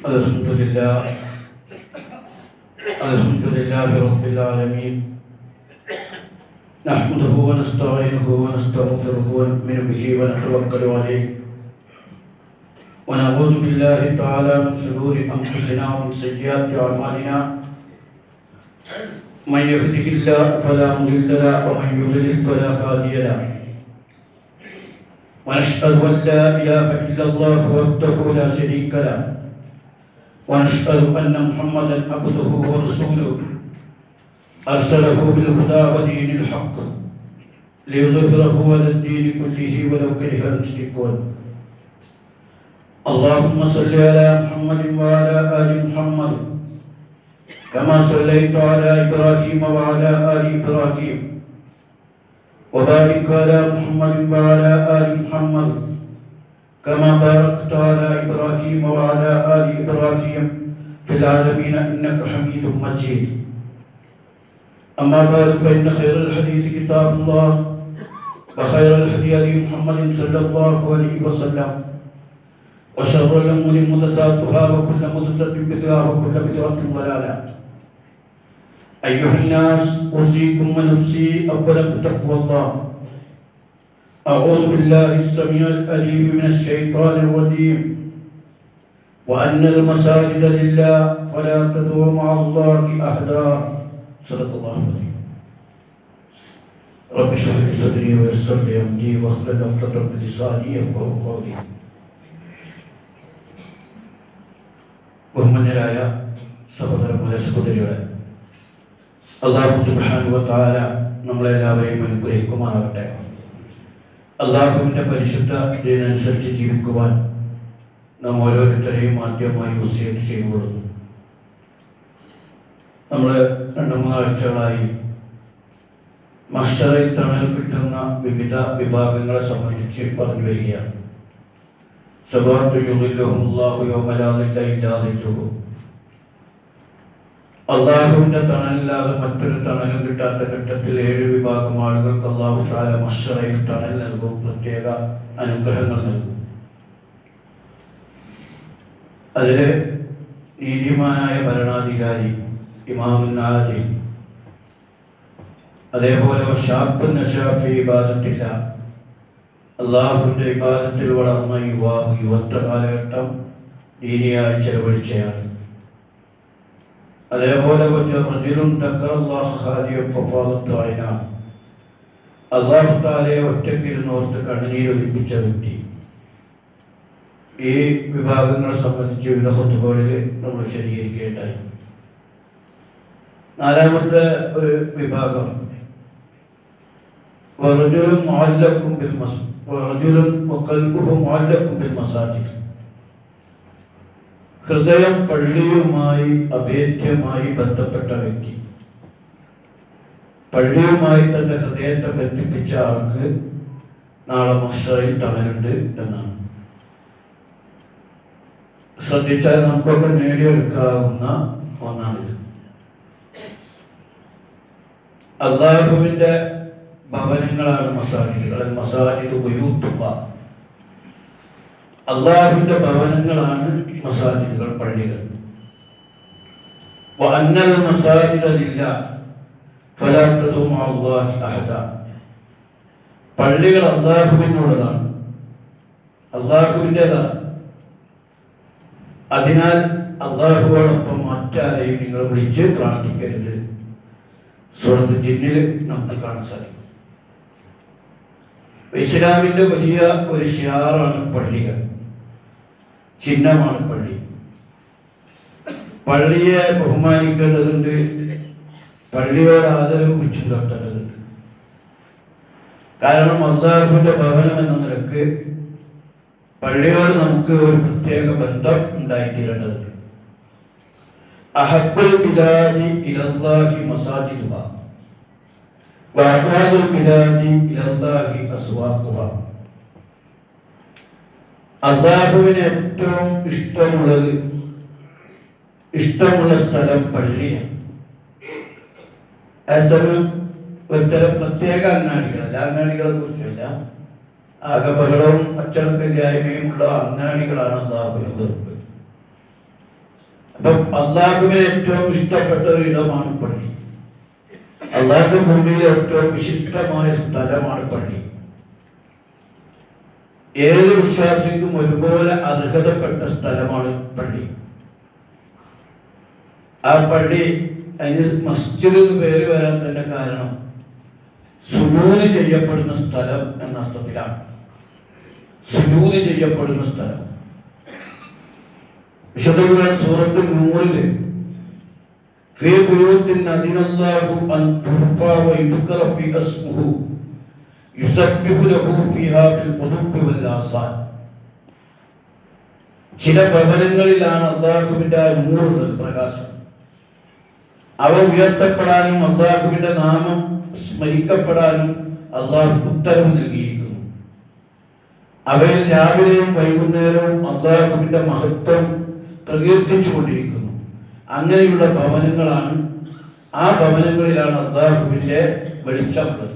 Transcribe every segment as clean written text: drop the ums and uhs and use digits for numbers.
الحمد لله رب العالمين نحمده ونستعينه ونستغفره ونؤمن به ونتوكل عليه ونعوذ بالله تعالى من شرور أنفسنا ومن سيئات أعمالنا من يهده الله فلا مضل له ومن يضلل فلا هادي له ونشهد أن لا إله إلا الله وحده لا شريك له ونشهد أن محمدا عبده ورسوله أرسله بالهدى ودين الحق ليظهره على الدين كله ولو كره المشركون اللهم صل على محمد وعلى آل محمد كما صليت على إبراهيم وعلى آل إبراهيم وبارك على محمد وعلى آل محمد كما باركت على إبراهيم وعلى آل إبراهيم في العالمين إنك حميد مجيد أما بعد فإن خير الحديث كتاب الله وخير الهدي هدي محمد صلى الله عليه وسلم وشر الأمور محدثاتها وكل محدثة بدعة وكل بدعة ضلالة أيها الناس أوصيكم ونفسي أولا بتقوى الله أعوذ بالله السميع العليم من الشيطان الرجيم وأن المساجد لله فلا تدعوا مع الله أحدا صدق الله العظيم رب اشرح لي صدري ويسر لي أمري واحلل عقدة من لساني يفقهوا قولي ബഹുമാന്യരായ സഹോദരന്മാരെ സഹോദരികളെ, അല്ലാഹു സുബ്ഹാനഹു വ തആല നമ്മളെല്ലാവരെയും അനുഗ്രഹിക്കുമാറാകട്ടെ. അല്ലാഹുവിൻ്റെ പരിശുദ്ധ ദീനനുസരിച്ച് ജീവിക്കുവാൻ നാം ഓരോരുത്തരെയും ആദ്യമായി വസിയത്ത് ചെയ്തുകൊള്ളുന്നു. നമ്മൾ 2-3 ആഴ്ചകളായി മഹ്ശറിൽ തണൽ കിട്ടുന്ന വിവിധ വിഭാഗങ്ങളെ സംബന്ധിച്ച് പറഞ്ഞു വരികയാണ്. സബഅത്തു യുളില്ലുഹുല്ലാഹു യൗമ ലാ ളില്ല ഇല്ലാ ളില്ലുഹു. അല്ലാഹുവിൻ്റെ തണലില്ലാതെ മറ്റൊരു തണലും കിട്ടാത്ത ഘട്ടത്തിൽ 7 വിഭാഗം ആളുകൾക്ക് അല്ലാഹു തആല മഹ്ശറിൽ തണൽ നൽകും, പ്രത്യേക അനുഗ്രഹങ്ങൾ നൽകും. അതിൽ നീതിമാനായ ഭരണാധികാരി, ഇമാമുൻ ആദിൽ, അതേപോലെ ഷാബുൻ നശഅ ഫീ ഇബാദത്തില്ലാഹ്, അള്ളാഹുവിൻ്റെ ഇബാദത്തിൽ വളർന്ന യുവാവ്, യുവത്വ കാലഘട്ടം ദീനിയായി ചെലവഴിച്ചയാൾ, അതേപോലെ അള്ളാഹു തആലയെ ഒറ്റയ്ക്കിരുന്നോർത്ത് കണ്ണുനീരൊലിപ്പിച്ച വ്യക്തി. ഈ വിഭാഗങ്ങളെ സംബന്ധിച്ച് വിവിധ ഖുതുബകളിൽ നമ്മൾ വിശദീകരിക്കുകയുണ്ടായി. 4-മത്തെ ഒരു വിഭാഗം വറജുലുൻ മുഅല്ലഖുൻ ബിൽ മസ്ജിദ് വറജുലുൻ വഖൽബുഹു മുഅല്ലഖുൻ ബിൽ മസാജിദ്. ഹൃദയം പള്ളിയുമായി അഭേദ്യമായി ബന്ധപ്പെട്ട വ്യക്തി, പള്ളിയുമായി തന്റെ ഹൃദയത്തെ ബന്ധിപ്പിച്ച ആൾക്ക് നാളെ മഹ്ശറിൽ തണലുണ്ട് എന്നാണ്. ശ്രദ്ധിച്ചാൽ നമുക്കൊക്കെ നേടിയെടുക്കാവുന്ന ഒന്നാണിത്. അല്ലാഹുവിൻ്റെ ഭവനങ്ങളാണ് മസാജിദുകൾ. മസാജിദ് ബുയൂത്തുല്ലാഹ്, അല്ലാഹുവിൻ്റെ ഭവനങ്ങളാണ് മസാജിദുകൾ, പള്ളികൾ. വഅന്നൽ മസാജിദ ലില്ലാഹ് ഫലാ തദ്ഉ മഅല്ലാഹി അഹദാ. പള്ളികൾ അല്ലാഹുവിനുള്ളതാണ്, അല്ലാഹുവിൻ്റെതാണ്. അതിനാൽ അല്ലാഹുവോടൊപ്പം മറ്റാരെയും നിങ്ങൾ വിളിച്ച് പ്രാർത്ഥിക്കരുത്. സൂറത്ത് ജിന്നിൽ നമുക്ക് കാണാൻ സാധിക്കും. ഇസ്ലാമിൻ്റെ വലിയ ഒരു ഷിയാറാണ് പള്ളികൾ, ചിഹ്നമാണ് പള്ളി. പള്ളിയെ ബഹുമാനിക്കേണ്ടതുണ്ട്, പള്ളിയോട് ആദരവ് വെച്ച് പുലർത്തേണ്ടതുണ്ട്. കാരണം അല്ലാഹുവിൻ്റെ ഭവനം എന്ന നിലക്ക് പള്ളിയോട് നമുക്ക് ഒരു പ്രത്യേക ബന്ധം ഉണ്ടായിത്തീരേണ്ടതുണ്ട്. അഹബ്ബുൽ ബിലാദി ഇലല്ലാഹി മസാജിദുഹാ വഅബാദുൽ ബിലാദി ഇലല്ലാഹി അസ്വാഖുഹാ. അല്ലാഹുവിന് ഏറ്റവും ഇഷ്ടമുള്ള സ്ഥലം പള്ളിയാണ്. അതേസമയം ഒരുതരം പ്രത്യേക അങ്ങാടികൾ, എല്ലാ അങ്ങാടികളെ കുറിച്ചല്ല, ആകെ ബഹളവും അച്ചടക്കമില്ലായ്മയും ഉള്ള അങ്ങാടികളാണ് അല്ലാഹുവിന് വെറുപ്പ്. അപ്പം അള്ളാഹുവിന് ഏറ്റവും ഇഷ്ടപ്പെട്ട ഒരു ഇടമാണ് പള്ളി. അള്ളാഹു ഭൂമിയിൽ ഏറ്റവും വിശിഷ്ടമായ സ്ഥലമാണ് പള്ളി. ഏത് വിശ്വാസിക്കും ഒരുപോലെ അർഹതപ്പെട്ട സ്ഥലമാണ് പള്ളി. ആ പള്ളി, അതിന് മസ്ജിദ് എന്ന് പേര് വരാൻ തന്നെ കാരണം സുജൂദ് ചെയ്യപ്പെടുന്ന സ്ഥലം എന്ന അർത്ഥത്തിലാണ്. സുജൂദ് ചെയ്യപ്പെടുന്ന സ്ഥലം. വിശുദ്ധ ഖുർആൻ സൂറത്ത് നൂറിൽ ഫീ ബുയൂത്തിൻ അദിനല്ലാഹു അൻ തുർഫഅ വയുദ്കറ ഫീ ഇസ്മുഹു യുസബ്ബിഹു ലഹു ഫീഹാ ബിൽ ഖുദൂബി വൽ ആസാൽ. ചില ഭവനങ്ങളിലാണ് അല്ലാഹുവിന്റെ നൂറുള്ള പ്രകാശം. അവ ഉയർത്തപ്പെടാനും അല്ലാഹുവിന്റെ നാമം സ്മരിക്കപ്പെടാനും അല്ലാഹു ഉത്തരവ് നൽകിയിരിക്കുന്നു. അവയിൽ രാവിലെയും വൈകുന്നേരവും അല്ലാഹുവിന്റെ മഹത്വം പ്രകീർത്തിച്ചു കൊണ്ടിരിക്കുന്നു. അങ്ങനെയുള്ള ഭവനങ്ങളാണ്, ആ ഭവനങ്ങളിലാണ് അല്ലാഹുവിന്റെ വെളിച്ചമുള്ളത്.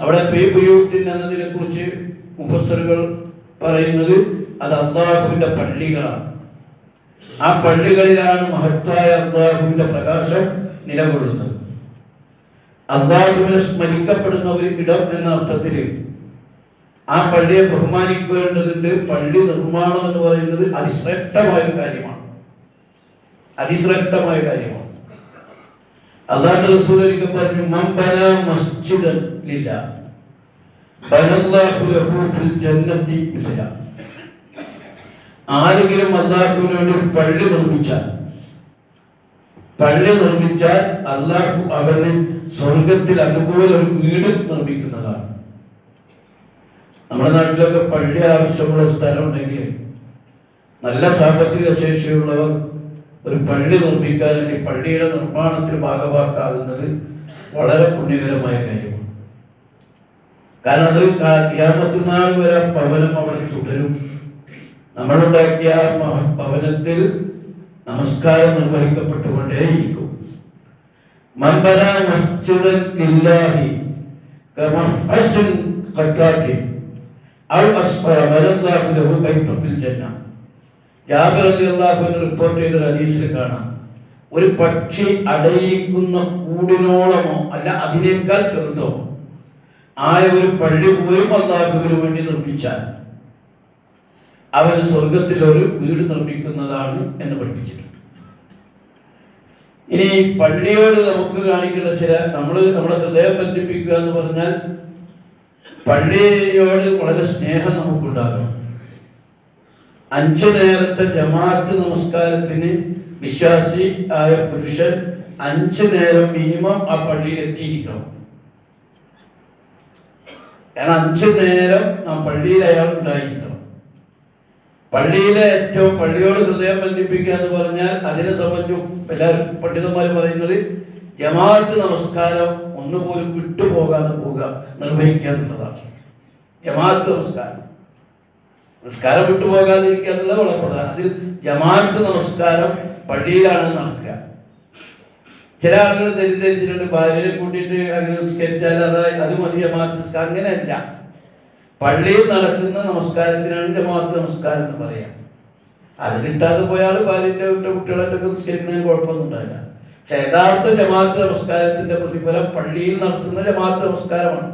അവിടെ ഫീ ബുയൂത്തിൻ എന്നതിനെ കുറിച്ച് മുഫസ്സിറുകൾ പറയുന്നത് അത് അല്ലാഹുവിന്റെ പള്ളികളാണ്. ആ പള്ളികളിലാണ് മഹത്തായ അല്ലാഹുവിന്റെ പ്രകാശം നിലകൊള്ളുന്നത്. അല്ലാഹുവിനെ സ്മരിക്കപ്പെടുന്ന ഒരു ഇടം എന്ന അർത്ഥത്തിൽ ആ പള്ളിയെ ബഹുമാനിക്കേണ്ടതുണ്ട്. പള്ളി നിർമ്മാണം എന്ന് പറയുന്നത് അതിശ്രേഷ്ഠമായ ഒരു കാര്യമാണ്. അതിശ്രേഷ്ഠമായ കാര്യമാണ്. അല്ലാഹുവിന്റെ റസൂൽ ഒരിക്കൽ പറഞ്ഞു, മൻ ബനാ മസ്ജിദൻ ലില്ലാഹ് ബനല്ലാഹു ലഹു ഫിൽ ജന്നതി മിസ്ല. ആരെങ്കിലും അല്ലാഹുവിന് വേണ്ടി ഒരു പള്ളി നിർമ്മിച്ചാൽ അല്ലാഹു അവന് സ്വർഗത്തിൽ അതുപോലെ ഒരു വീട് നിർമ്മിക്കുന്നതാണ്. നമ്മുടെ നാട്ടിലൊക്കെ പള്ളി ആവശ്യമുള്ള സ്ഥലം ഉണ്ടെങ്കിൽ നല്ല സാമ്പത്തിക ശേഷിയുള്ളവർ ഒരു പള്ളി നിർമ്മിക്കാൻ, അല്ലെങ്കിൽ പള്ളിയുടെ നിർമ്മാണത്തിൽ ഭാഗവാക്കാകുന്നത് വളരെ പുണ്യകരമായ കാര്യമാണ്. കാരണം അത് ഖിയാമത്ത് നാൾ വരെ ഭവനം അവിടെ തുടരും. നമ്മളുണ്ടാക്കിയ ഭവനത്തിൽ നമസ്കാരം നിർവഹിക്കപ്പെട്ടുകൊണ്ടേയിരിക്കും. മൻ ബനാ മസ്ജിദൻ ലില്ലാഹി കമഹ്അസിൻ ഖത്താത്തിൻ ഔ അസ്ഫറ ബനല്ലാഹു ലഹു ബൈതൻ ഫിൽ ജന്ന. ജാബിർ റളിയല്ലാഹു അൻഹു റിപ്പോർട്ട് ചെയ്ത ഹദീസിൽ കാണാം, ഒരു പക്ഷി അടയിരിക്കുന്ന കൂടിനോളമോ അല്ല അതിനേക്കാൾ ചെറുതോ ആയ ഒരു പള്ളി പോലും അല്ലാഹുവിന് വേണ്ടി നിർമ്മിച്ചാൽ അവന് സ്വർഗത്തിൽ ഒരു വീട് നിർമ്മിക്കുന്നതാണ് എന്ന് പഠിപ്പിച്ചിട്ടുണ്ട്. ഇനി പള്ളിയോട് നമുക്ക് കാണിക്കേണ്ട നമ്മുടെ ഹൃദയം ബന്ധിപ്പിക്കുക എന്ന് പറഞ്ഞാൽ പള്ളിയോട് വളരെ സ്നേഹം നമുക്കുണ്ടാകണം. 5 നേരത്തെ ജമാഅത്ത് നമസ്കാരത്തിന് വിശ്വാസി ആയ പുരുഷൻ 5 നേരം മിനിമം ആ പള്ളിയിൽ എത്തിയിരിക്കണം. കാരണം 5 നേരം നാം പള്ളിയിൽ അയാൾ ഉണ്ടായിരിക്കണം. പള്ളിയിലെ ഏറ്റവും പള്ളിയോട് ഹൃദയം ബന്ധിപ്പിക്കുക എന്ന് പറഞ്ഞാൽ അതിനെ സംബന്ധിച്ച് എല്ലാവരും പണ്ഡിതന്മാർ പറയുന്നത് ജമാഅത്ത് നമസ്കാരം ഒന്നുപോലും വിട്ടുപോകാതെ നിർവഹിക്കുക എന്നുള്ളതാണ്. ജമാഅത്ത് നമസ്കാരം വിട്ടുപോകാതിരിക്കുക എന്നുള്ളത് വളരെ പ്രധാനം. അതിൽ ജമാഅത്ത് നമസ്കാരം പള്ളിയിലാണ് നടക്കുക. ചില ആളുകൾ തെറ്റിദ്ധരിച്ചിട്ടുണ്ട്, ഭാര്യനെ കൂട്ടിയിട്ട് അങ്ങനെ നിസ്കരിച്ചാൽ അത് മതി ജമാഅത്ത് നമസ്കാരം. അങ്ങനെയല്ല. പള്ളിയിൽ നടക്കുന്ന നമസ്കാരത്തിനാണ് ജമാഅത്ത് നമസ്കാരം എന്ന് പറയാം. അത് കിട്ടാതെ പോയാൽ ഭാര്യന്റെ കുട്ടികളായിട്ടൊക്കെ നിസ്കരിക്കുന്നതിന് കുഴപ്പമൊന്നും ഉണ്ടാവില്ല. പക്ഷെ യഥാർത്ഥ ജമാഅത്ത് നമസ്കാരത്തിന്റെ പ്രതിഫലം പള്ളിയിൽ നടത്തുന്ന ജമാഅത്ത് നമസ്കാരമാണ്.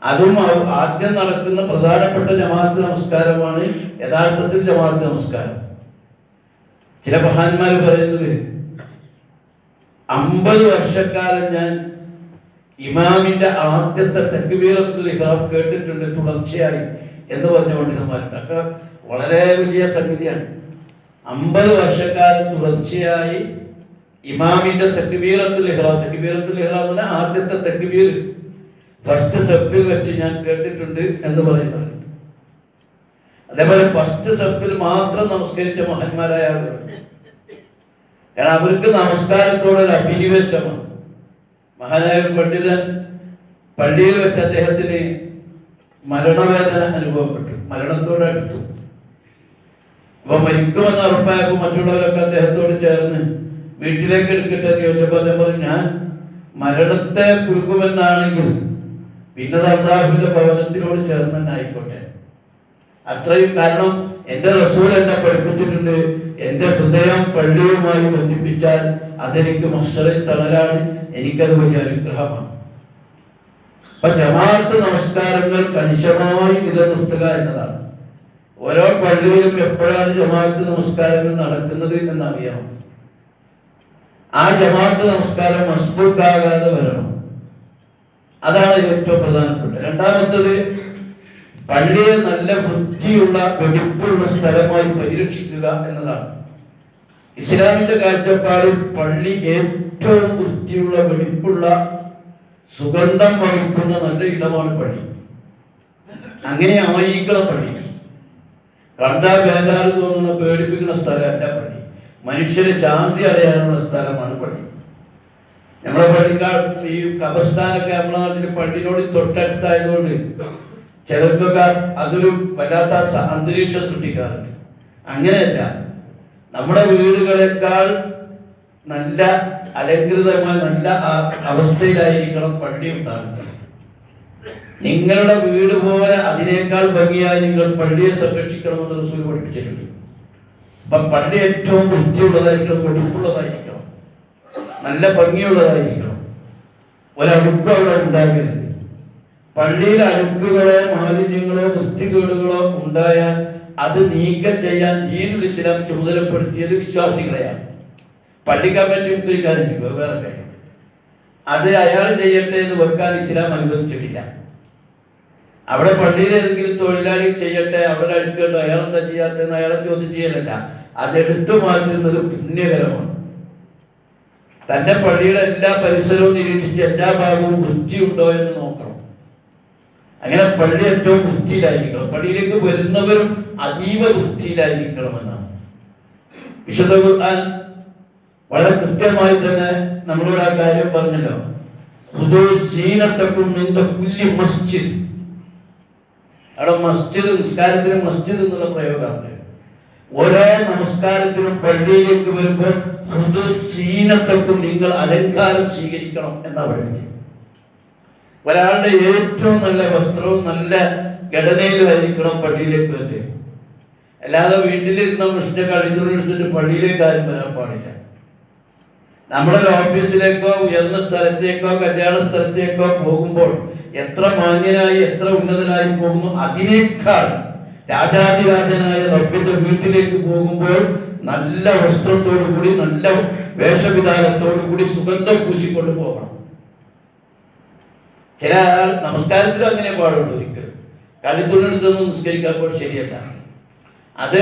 അതും ആദ്യം നടക്കുന്ന പ്രധാനപ്പെട്ട ജമാഅത്ത് നമസ്കാരമാണ് യഥാർത്ഥത്തിൽ ജമാഅത്ത് നമസ്കാരം. ചില മഹാന്മാർ പറയുന്നത് 50 വർഷക്കാലം ഞാൻ ഇമാമിന്റെ ആദ്യത്തെ തക്ബീറത്തുൽ ഇഹ്റാം കേട്ടിട്ടുണ്ട് തുടർച്ചയായി എന്ന് പറഞ്ഞ പണ്ഡിതന്മാരുണ്ട്. ഒക്കെ വളരെ വലിയ സംഗതിയാണ്. 50 വർഷക്കാലം തുടർച്ചയായി ഇമാമിന്റെ തക്ബീറത്തുൽ ഇഹ്റാം എന്ന് പറഞ്ഞാൽ ആദ്യത്തെ തക്ബീർ ഫസ്റ്റ് സഫിൽ വെച്ച് ഞാൻ കേട്ടിട്ടുണ്ട് എന്ന് പറയുന്നത്. അതേപോലെ ഫസ്റ്റ് സഫിൽ മാത്രം നമസ്കരിച്ച മഹാന്മാരായ ആളുകളുണ്ട്. കാരണം അവർക്ക് നമസ്കാരത്തോടൊരു അഭിനിവേശമാണ്. മഹാനായ പണ്ഡിതൻ പള്ളിയിൽ വെച്ച് അദ്ദേഹത്തിന് മരണവേദന അനുഭവപ്പെട്ടു, മരണത്തോടടുത്തു. അപ്പൊ മരിക്കുമെന്ന് ഉറപ്പായപ്പോൾ മറ്റുള്ളവരൊക്കെ അദ്ദേഹത്തോട് ചേർന്ന് വീട്ടിലേക്ക് എടുക്കട്ടെ എന്ന് ചോദിച്ചപ്പോൾ അദ്ദേഹം പറഞ്ഞു, ഞാൻ മരണത്തെ പുൽകുമെന്നാണെങ്കിൽ പിന്നെ അല്ലാഹുവിന്റെ ഭവനത്തിനോട് ചേർന്ന് തന്നെ ആയിക്കോട്ടെ. അത്രയും കാരണം എൻ്റെ റസൂൽ എന്നെ പഠിപ്പിച്ചിട്ടുണ്ട്, എൻ്റെ ഹൃദയം പള്ളിയുമായി ബന്ധിപ്പിച്ചാൽ അതെനിക്ക് മഹ്ശറിൽ തണലാണ്, എനിക്കത് വലിയ അനുഗ്രഹമാണ്. അപ്പൊ ജമാഅത്ത് നമസ്കാരങ്ങൾ കണിശമായി നിലനിർത്തുക എന്നതാണ്. ഓരോ പള്ളിയിലും എപ്പോഴാണ് ജമാഅത്ത് നമസ്കാരങ്ങൾ നടക്കുന്നത് എന്നറിയണം. ആ ജമാഅത്ത് നമസ്കാരം മസ്ബൂക്കാകാതെ വരണം. അതാണ് ഏറ്റവും പ്രധാനപ്പെട്ട. രണ്ടാമത്തത്, പള്ളിയെ നല്ല വൃത്തിയുള്ള വെടിപ്പുള്ള സ്ഥലമായി പരിരക്ഷിക്കുക എന്നതാണ്. ഇസ്ലാമിന്റെ കാഴ്ചപ്പാടിൽ പള്ളി ഏറ്റവും വൃത്തിയുള്ള വെടിപ്പുള്ള സുഗന്ധം വഹിക്കുന്ന നല്ല ഇടമാണ് പള്ളി. അങ്ങനെ ആയിരിക്കണം പള്ളി. കണ്ടാ വേദാറ് തോന്നുന്ന പേടിപ്പിക്കുന്ന സ്ഥലമല്ല പള്ളി. മനുഷ്യന് ശാന്തി അടയാനുള്ള സ്ഥലമാണ് പള്ളി. നമ്മളെ പള്ളിക്കാർ ഈ ഖബർസ്ഥാനൊക്കെ നമ്മുടെ നാട്ടിൽ പള്ളിയോട് തൊട്ടടുത്തായതുകൊണ്ട് ചിലർക്കൊക്കെ അതൊരു വല്ലാത്ത അന്തരീക്ഷം സൃഷ്ടിക്കാറുണ്ട്. അങ്ങനെയല്ല, നമ്മുടെ വീടുകളെക്കാൾ നല്ല അലങ്കൃതമായ നല്ല അവസ്ഥയിലായിരിക്കണം പള്ളി ഉണ്ടാകുന്നത്. നിങ്ങളുടെ വീട് പോലെ അതിനേക്കാൾ ഭംഗിയായി നിങ്ങൾ പള്ളിയെ സംരക്ഷിക്കണമെന്ന് റസൂൽ പഠിപ്പിച്ചിട്ടുണ്ട്. അപ്പൊ പള്ളി ഏറ്റവും വൃത്തിയുള്ളതായിരിക്കണം, വെടിപ്പുള്ളതായിരിക്കണം, നല്ല ഭംഗിയുള്ളതായിരിക്കണം. ഒരഴുക്കും അവിടെ ഉണ്ടാകരുത്. പള്ളിയിൽ അഴുക്കുകളോ മാലിന്യങ്ങളോ വൃത്തികേടുകളോ ഉണ്ടായാൽ അത് നീക്കം ചെയ്യാൻ ദീനുൽ ഇസ്ലാം ചുമതലപ്പെടുത്തിയത് വിശ്വാസികളെയാണ്. പള്ളി കമ്മിറ്റി കാര്യമില്ല, വേറെ കാര്യം. അത് അയാൾ ചെയ്യട്ടെ എന്ന് വെക്കാൻ ഇസ്ലാം അനുവദിച്ചിട്ടില്ല. അവിടെ പള്ളിയിൽ ഏതെങ്കിലും തൊഴിലാളി ചെയ്യട്ടെ, അവിടെ അഴുക്കുണ്ടോ, അയാളെന്താ ചെയ്യാത്തതെന്ന് അയാളെ ചോദ്യം ചെയ്യലല്ല, അതെടുത്തു മാറ്റുന്നത് പുണ്യകരമാണ്. തന്റെ പള്ളിയുടെ എല്ലാ പരിസരവും നിരീക്ഷിച്ച് എല്ലാ ഭാഗവും വൃത്തിയുണ്ടോ എന്ന് നോക്കണം. അങ്ങനെ പള്ളി ഏറ്റവും വൃത്തിയിലായിരിക്കണം. പള്ളിയിലേക്ക് വരുന്നവരും അതീവ വൃത്തിയിലായിരിക്കണമെന്നാണ് വിശുദ്ധ ഖുർആൻ വളരെ കൃത്യമായി തന്നെ നമ്മളോട് ആ കാര്യം പറഞ്ഞല്ലോ. ഖുദൂ സീനത്തക്കും മിൻ കുല്ലി മസ്ജിദ്. അവിടെ മസ്ജിദ്, നിസ്കാരത്തിന് മസ്ജിദ് എന്നുള്ള പ്രയോഗമാണ്. ഓരോ നമസ്കാരത്തിനും പള്ളിയിലേക്ക് വരുമ്പോൾ ഖുദൂ സീനത്തക്കും, നിങ്ങൾ അലങ്കാരം സ്വീകരിക്കണം എന്നാ പറയുന്നത്. ഒരാളുടെ ഏറ്റവും നല്ല വസ്ത്രവും നല്ല ഘടനയിലായിരിക്കണം പള്ളിയിലേക്ക് വരേണ്ടത്. അല്ലാതെ വീട്ടിലിരുന്ന മുഷിന്റെ കളിത്തുണി എടുത്തിട്ട് പള്ളിയിലേക്ക് ആരും വരാൻ പാടില്ല. നമ്മുടെ ഓഫീസിലേക്കോ ഉയർന്ന സ്ഥലത്തേക്കോ കല്യാണ സ്ഥലത്തേക്കോ പോകുമ്പോൾ എത്ര മാന്യനായി എത്ര ഉന്നതനായി പോകുന്നു, അതിനേക്കാൾ രാജാതിരാജനായ റബ്ബിന്റെ വീട്ടിലേക്ക് പോകുമ്പോൾ നല്ല വസ്ത്രത്തോടു കൂടി നല്ല വേഷവിധാനത്തോടു കൂടി സുഗന്ധം പൂശിക്കൊണ്ട് പോകണം. ചില നമസ്കാരത്തിലും അങ്ങനെ പാടുള്ളൂ. ഒരിക്കലും കളിത്തുണെടുത്തൊന്നും നിസ്കരിക്കുമ്പോൾ ശരിയല്ല. അത്